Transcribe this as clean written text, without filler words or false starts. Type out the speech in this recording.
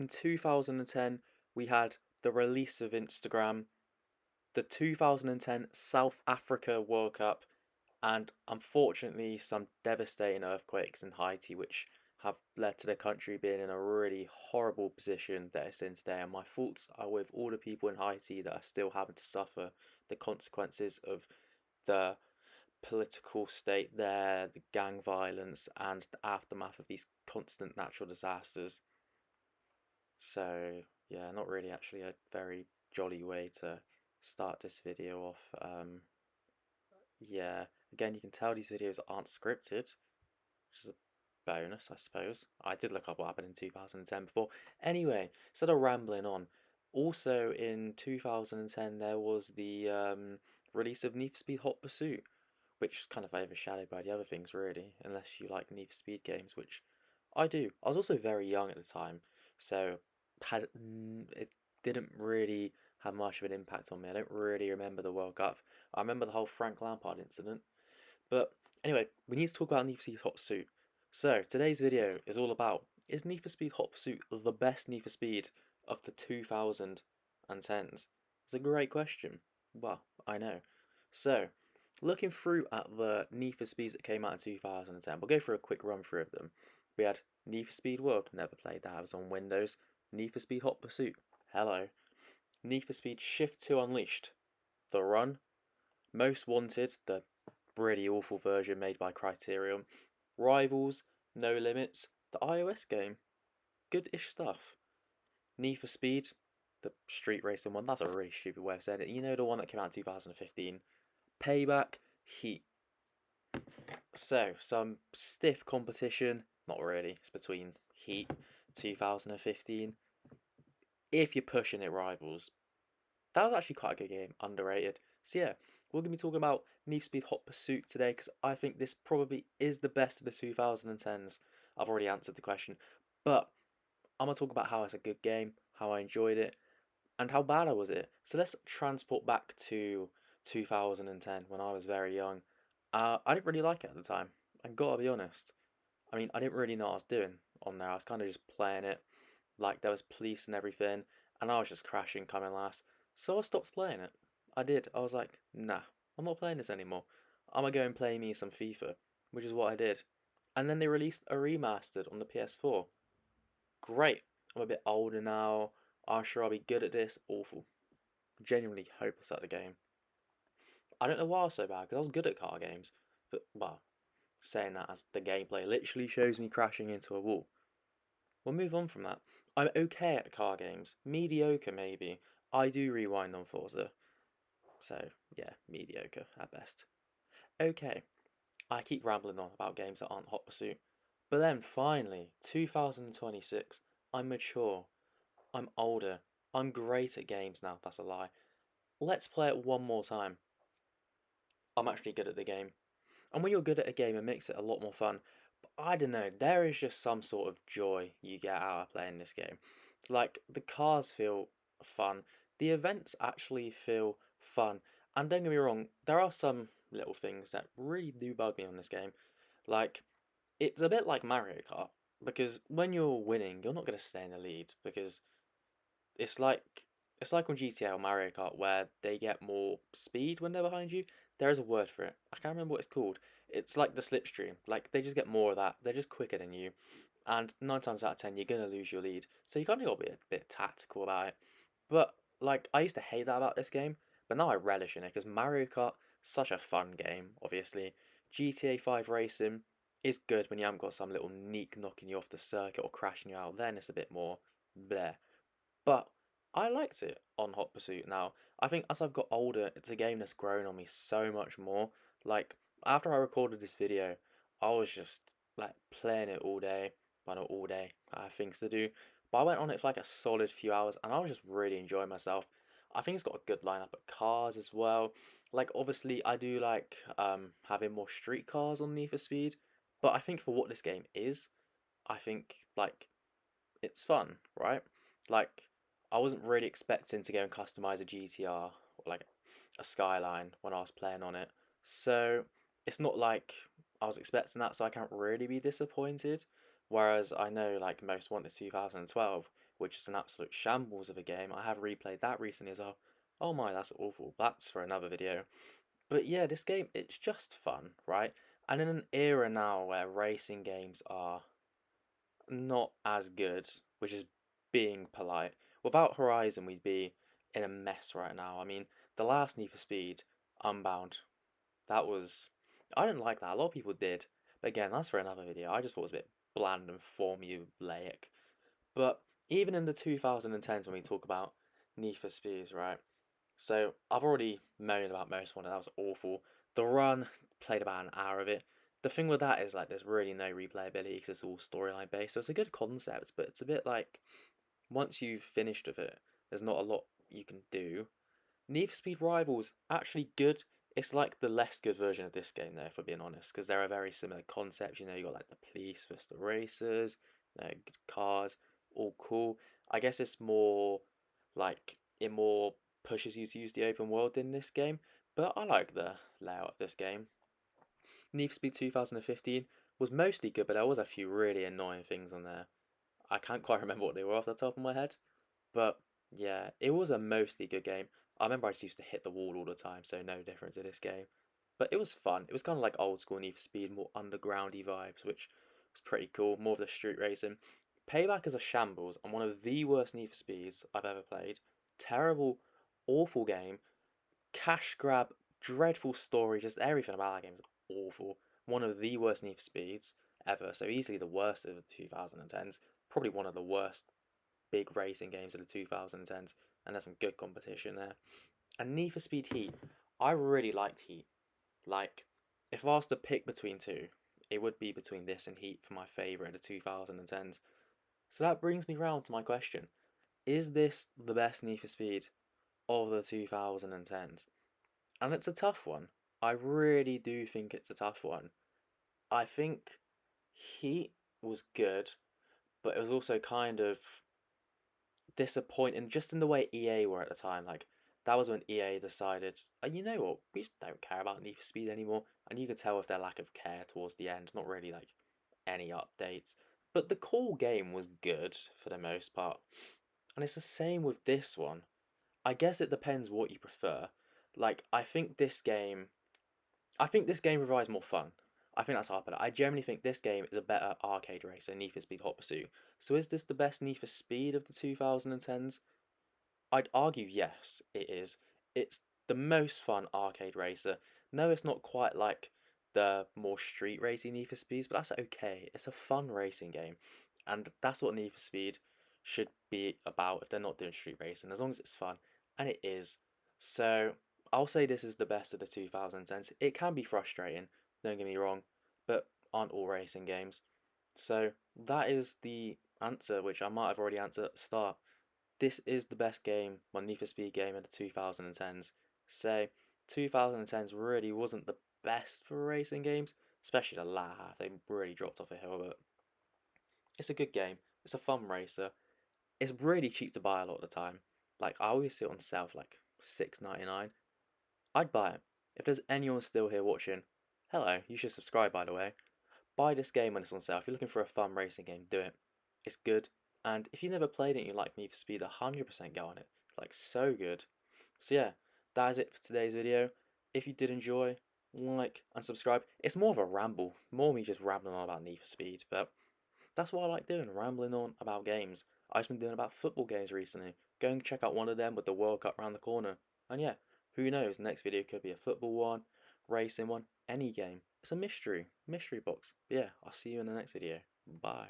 in 2010, we had the release of Instagram, the 2010 South Africa World Cup, and unfortunately some devastating earthquakes in Haiti, which have led to the country being in a really horrible position that it's in today. And my thoughts are with all the people in Haiti that are still having to suffer the consequences of the political state there, the gang violence, and the aftermath of these constant natural disasters. So, yeah, not really actually a very jolly way to start this video off. Yeah, again, you can tell these videos aren't scripted, which is a bonus, I suppose. I did look up what happened in 2010 before. Anyway, instead of rambling on, also in 2010 there was the release of Need for Speed Hot Pursuit, which is kind of overshadowed by the other things, really, unless you like Need for Speed games, which I do. I was also very young at the time, so it didn't really have much of an impact on me. I don't really remember the World Cup. I remember the whole Frank Lampard incident. But anyway, we need to talk about Need for Speed Hot Pursuit. So today's video is all about, is Need for Speed Hot Pursuit the best Need for Speed of the 2010s? It's a great question. Well, I know. So, looking through at the Need for Speeds that came out in 2010, we'll go through a quick run through of them. We had Need for Speed World, never played that, it was on Windows. Need for Speed Hot Pursuit, hello. Need for Speed Shift 2 Unleashed, The Run. Most Wanted, the really awful version made by Criterion. Rivals, No Limits, the iOS game, good-ish stuff. Need for Speed, the street racing one, that's a really stupid way of saying it. You know, the one that came out in 2015. Payback, Heat. So, some stiff competition, not really, it's between Heat 2015. If you're pushing it, Rivals. That was actually quite a good game, underrated. So yeah, we're going to be talking about Need for Speed Hot Pursuit today because I think this probably is the best of the 2010s. I've already answered the question, but I'm going to talk about how it's a good game, how I enjoyed it, and how bad I was at it. So let's transport back to 2010 when I was very young. I didn't really like it at the time. I gotta be honest. I mean, I didn't really know what I was doing on there. I was kind of just playing it, like there was police and everything, and I was just crashing, coming last. So I stopped playing it. I did. I was like, nah, I'm not playing this anymore. I'm gonna go and play me some FIFA, which is what I did. And then they released a remastered on the PS4. Great. I'm a bit older now. I'm sure I'll be good at this. Awful. Genuinely hopeless at the game. I don't know why I was so bad, because I was good at car games. But, well, saying that as the gameplay literally shows me crashing into a wall. We'll move on from that. I'm okay at car games. Mediocre, maybe. I do rewind on Forza. So, yeah, mediocre at best. Okay, I keep rambling on about games that aren't Hot Pursuit. But then, finally, 2026, I'm mature. I'm older. I'm great at games now, that's a lie. Let's play it one more time. I'm actually good at the game. And when you're good at a game, it makes it a lot more fun. But I don't know, there is just some sort of joy you get out of playing this game. Like, the cars feel fun, the events actually feel fun. And don't get me wrong, there are some little things that really do bug me on this game. Like, it's a bit like Mario Kart, because when you're winning, you're not going to stay in the lead, because it's like it's like on GTA or Mario Kart where they get more speed when they're behind you. There is a word for it. I can't remember what it's called. It's like the slipstream. Like they just get more of that. They're just quicker than you. And 9 times out of 10, you're gonna lose your lead. So you kind of got to be a bit tactical about it. But like I used to hate that about this game, but now I relish in it because Mario Kart such a fun game. Obviously, GTA 5 racing is good when you haven't got some little neek knocking you off the circuit or crashing you out. Then it's a bit more there. But I liked it on Hot Pursuit now. I think as I've got older, it's a game that's grown on me so much more. Like, after I recorded this video, I was just like playing it all day. Well, not all day, I have things to do. But I went on it for like a solid few hours and I was just really enjoying myself. I think it's got a good lineup of cars as well. Like, obviously, I do like having more street cars on Need for Speed. But I think for what this game is, I think like it's fun, right? Like I wasn't really expecting to go and customize a GTR or like a Skyline when I was playing on it. So it's not like I was expecting that, so I can't really be disappointed. Whereas I know like most Wanted 2012, which is an absolute shambles of a game. I have replayed that recently as well. Oh my, that's awful. That's for another video. But yeah, this game, it's just fun, right? And in an era now where racing games are not as good, which is being polite, without Horizon, we'd be in a mess right now. I mean, the last Need for Speed, Unbound, that was. I didn't like that. A lot of people did. But again, that's for another video. I just thought it was a bit bland and formulaic. But even in the 2010s, when we talk about Need for Speeds, right? So I've already moaned about Most Wanted. That was awful. The Run, played about an hour of it. The thing with that is like there's really no replayability because it's all storyline based. So it's a good concept, but it's a bit like once you've finished with it, there's not a lot you can do. Need for Speed Rivals, actually good. It's like the less good version of this game, though, if we're being honest, because there are very similar concepts. You know, you got like the police versus the racers, good cars, all cool. I guess it's more like it more pushes you to use the open world in this game, but I like the layout of this game. Need for Speed 2015 was mostly good, but there was a few really annoying things on there. I can't quite remember what they were off the top of my head, but yeah, it was a mostly good game. I remember I just used to hit the wall all the time, so no difference in this game. But it was fun. It was kind of like old school Need for Speed, more undergroundy vibes, which was pretty cool. More of the street racing. Payback is a shambles and one of the worst Need for Speeds I've ever played. Terrible, awful game. Cash grab, dreadful story, just everything about that game is awful. One of the worst Need for Speeds ever, so easily the worst of the 2010s. Probably one of the worst big racing games of the 2010s, and there's some good competition there. And Need for Speed Heat, I really liked Heat. Like, if I was to pick between two, it would be between this and Heat for my favourite of the 2010s. So that brings me round to my question. Is this the best Need for Speed of the 2010s? And it's a tough one. I really do think it's a tough one. I think Heat was good, but it was also kind of disappointing just in the way EA were at the time. Like that was when EA decided, you know what, we just don't care about Need for Speed anymore, and you could tell with their lack of care towards the end. Not really like any updates, but the core game was good for the most part, and it's the same with this one. I guess it depends what you prefer. Like I think this game provides more fun. I think that's how I put it. I generally think this game is a better arcade race than Need for Speed Hot Pursuit. So is this the best Need for Speed of the 2010s? I'd argue yes, it is. It's the most fun arcade racer. No, it's not quite like the more street racing Need for Speeds, but that's okay. It's a fun racing game, and that's what Need for Speed should be about if they're not doing street racing, as long as it's fun, and it is. So I'll say this is the best of the 2010s. It can be frustrating, don't get me wrong, but aren't all racing games. So that is the answer, which I might have already answered at the start. This is the best game, my Need for Speed game of the 2010s. So 2010s really wasn't the best for racing games, especially the latter half. They really dropped off a hill, but it's a good game. It's a fun racer. It's really cheap to buy a lot of the time. Like I always see it on sale for like $6.99. I'd buy it. If there's anyone still here watching, hello, you should subscribe by the way. Buy this game when it's on sale. If you're looking for a fun racing game, do it. It's good. And if you never played it and you like Need for Speed, 100% go on it. It's like so good. So yeah, that is it for today's video. If you did enjoy, like and subscribe. It's more of a ramble, more me just rambling on about Need for Speed, but that's what I like doing, rambling on about games. I've been doing about football games recently. Go and check out one of them with the World Cup around the corner. And yeah, who knows, next video could be a football one, racing one, any game. It's a mystery box. But yeah, I'll see you in the next video. Bye.